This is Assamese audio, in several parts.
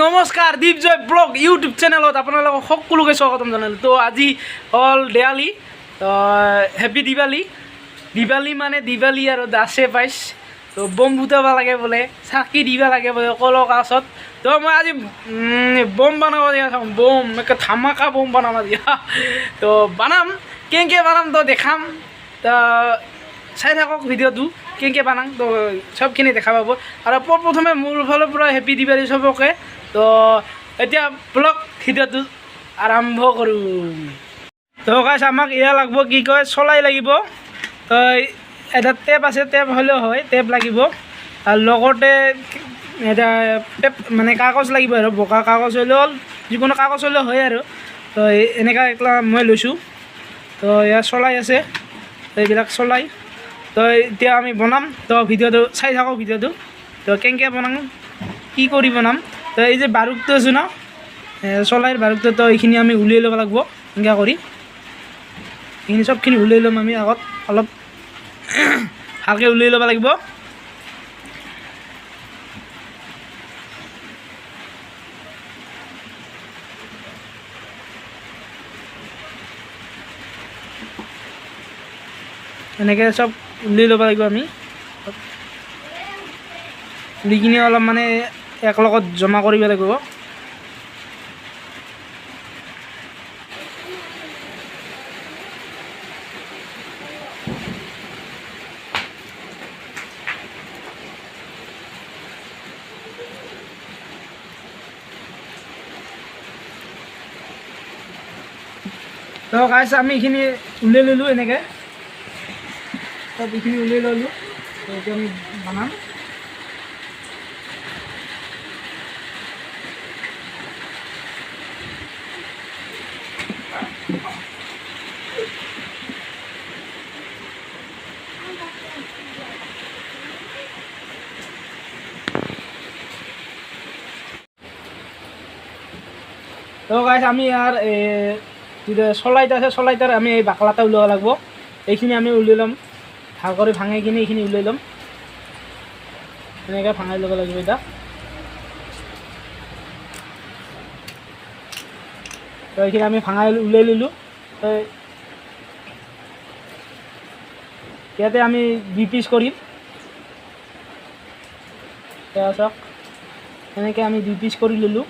নমস্কাৰ দীপজয় ব্লগ ইউটিউব চেনেলত আপোনালোকক সকলোকে স্বাগতম জনালোঁ। তো আজি হ'ল দেৱালী, তো হেপী দিৱালী। দিৱালী মানে দিৱালী আৰু দাসে পাইছ, তো বম ফুটাব লাগে বোলে, চাকি দিব লাগে বোলে কলৰ কাছত। তো মই আজি বম বনাব দিয়া চাওঁ, বম একে ধামাকা বম বনাব দিয়া। তো বনাম, কেনেকৈ বনাম তো দেখাম। তো চাই থাকক ভিডিঅ'টো, কেনেকৈ বনাম তো চবখিনি দেখা পাব। আৰু প্ৰথমে মোৰ ফালৰ পৰা হেপী দিৱালী চবকে। তো এতিয়া ব্লগ ভিডিঅ'টো আৰম্ভ কৰোঁ। তো গাইছ আমাক এয়া লাগিব, কি কয় চলাই লাগিব। তো এটা টেপ আছে, টেপ হ'লেও হয়, টেপ লাগিব। আৰু লগতে এটা টেপ মানে কাগজ লাগিব আৰু বগা কাগজ হ'লেও হ'ল, যিকোনো কাগজ হ'লেও হয় আৰু। তো এনেকুৱা একলা মই লৈছোঁ। তো এয়া চলাই আছে, এইবিলাক চলাই। তো এতিয়া আমি বনাম, তো ভিডিঅ'টো চাই থাকক ভিডিঅ'টো। তো কেনেকৈ বনাম, কি কৰি বনাম। তো এই যে বাৰুদটো আছে ন, চলাইৰ বাৰুদটো, তো এইখিনি আমি উলিয়াই ল'ব লাগিব। এনেকৈ কৰি এইখিনি চবখিনি উলিয়াই ল'ম আমি আগত, অলপ ভালকৈ উলিয়াই ল'ব লাগিব। এনেকৈ চব উলিয়াই ল'ব লাগিব আমি। উলি কিনি অলপ মানে এক লগত জমা কৰিব লাগিব। তো গাইছ আমি এইখিনি উলিয়াই ল'লোঁ এনেকৈ, চব এইখিনি উলিয়াই ল'লোঁ। তো এতিয়া আমি বনাম। তো গাইছ আমি ইয়াৰ যিটো চলাইত আছে, চলাইটাৰ আমি এই বাকলাটা উলিয়াব লাগিব। এইখিনি আমি উলিয়াই ল'ম, ভাল কৰি ভাঙি কিনি এইখিনি উলিয়াই ল'ম। এনেকৈ ভাঙাই ল'ব লাগিব এতিয়া। তো এইখিনি আমি ভাঙাই উলিয়াই ল'লোঁ। তো ইয়াতে আমি 2 পিচ কৰিম। চাওক এনেকৈ আমি 2 পিচ কৰি ল'লোঁ।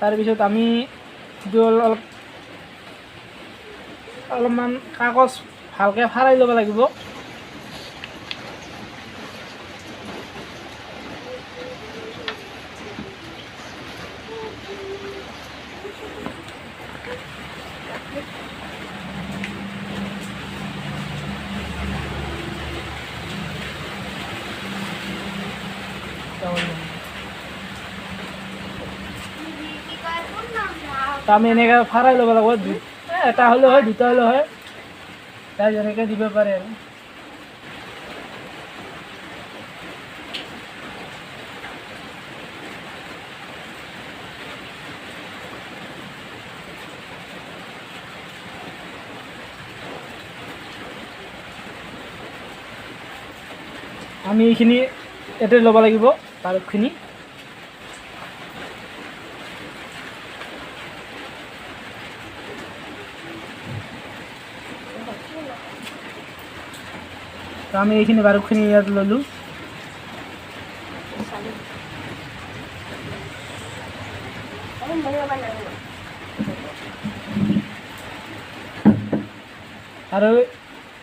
তাৰপিছত আমি অলপমান কাগজ ভালকৈ ফাৰাই ল'ব লাগিব। তো আমি এনেকৈ ফাৰাই ল'ব লাগিব। এটা হ'লেও হয়, দুটা হ'লেও হয়, তাই যেনেকৈ দিব পাৰে আৰু। আমি এইখিনি ইয়াতে ল'ব লাগিব বাৰুদখিনি। তো আমি এইখিনি বাৰুদখিনি ইয়াত ল'লোঁ।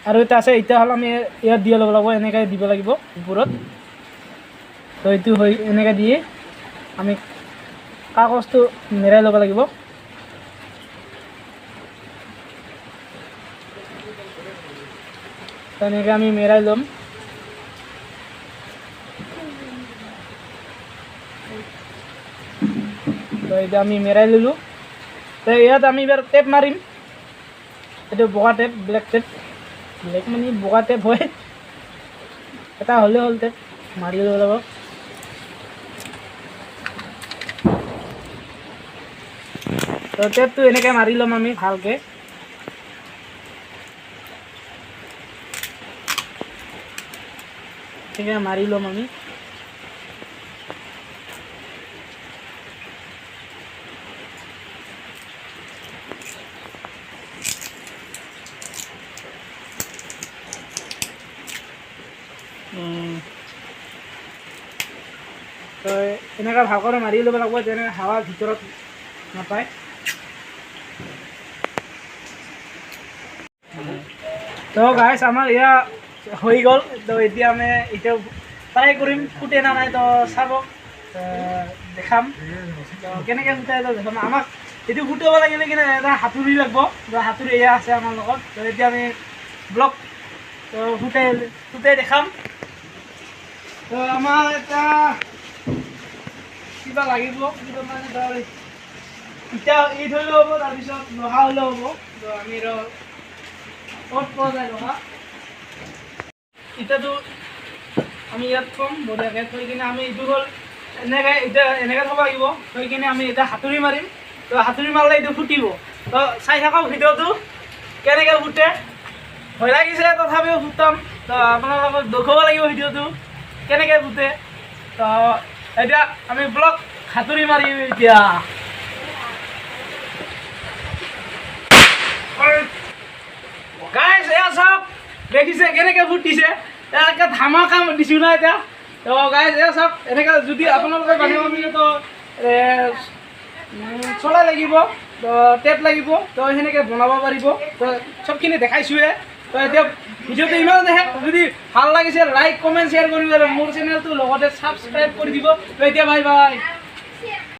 আৰু এটা আছে, এতিয়া হ'ল আমি ইয়াত দি ল'ব লাগিব, এনেকৈ দিব লাগিব ওপৰত। তো এইটো হৈ এনেকৈ দিয়ে আমি কাগজটো মেৰাই ল'ব লাগিব। তো এনেকৈ আমি মেৰাই ল'ম। তো এতিয়া আমি মেৰাই ল'লোঁ। তো ইয়াত আমি এবাৰ টেপ মাৰিম। এইটো বগা টেপ, ব্লেক টেপ। ব্লেক মানে বগা টেপ হয়, এটা হ'লেও হ'ল টেপ মাৰি ল'ব লাগিব। তো টেপটো এনেকৈ মাৰি ল'ম আমি ভালকৈ। এনেকৈ মাৰি ল'ম আমি। তো এনেকৈ ভালকৈ মাৰি ল'ব লাগিব যেনে হাৱা ভিতৰত নাপায়। তো গাইছ আমাৰ এয়া হৈ গ'ল। তো এতিয়া আমি এতিয়া ট্ৰাই কৰিম ফুটে না নাই। তো চাব দেখাম তো কেনেকৈ ফুটে তো দেখাম। আমাক এইটো ফুটাব লাগিলে কিনে এটা হাতুৰি লাগিব। তো হাতুৰি এয়া আছে আমাৰ লগত। তো এতিয়া আমি ব্লগ তো ফুটাই দেখাম। তো আমাৰ এটা কিবা লাগিব, কিবা মানে ধৰ ইটা ইট হ'লেও হ'ব, তাৰপিছত লোহা হ'লেও হ'ব। তো আমি ক'ত পোৱা যায় লোহা, ইটাটো আমি ইয়াত থ'ম বঢ়িয়াকৈ। থৈ কিনে আমি এইটো হ'ল এনেকৈ এতিয়া এনেকৈ থ'ব লাগিব। থৈ কিনে আমি এতিয়া হাতুৰি মাৰিম। তো হাতুৰি মাৰিলে এইটো ফুটিব। তো চাই থাকক ভিডিঅ'টো কেনেকৈ ফুটে। ভয় লাগিছে তথাপিও ফুটাম। তো আপোনালোকক দেখুৱাব লাগিব ভিডিঅ'টো কেনেকৈ ফুটে। তো এতিয়া আমি ব্লগ হাতুৰি মাৰিম এতিয়া। গাইছ এয়া চাওক, দেখিছে কেনেকৈ ফুটিছে। একে ধামাকা দিছোঁ না এতিয়া। তো গাইছ এয়া চাওক, এনেকৈ যদি আপোনালোকে বানিব বিচাৰে তো চলাই লাগিব, তো টেপ লাগিব। তো সেনেকৈ বনাব পাৰিব। তো চবখিনি দেখাইছোঁৱে। তো এতিয়া ভিডিঅ'টো ইমানে যদি ভাল লাগিছে লাইক কমেণ্ট শ্বেয়াৰ কৰিব। মোৰ চেনেলটো লগতে ছাবস্ক্ৰাইব কৰি দিব। তো এতিয়া বাই বাই।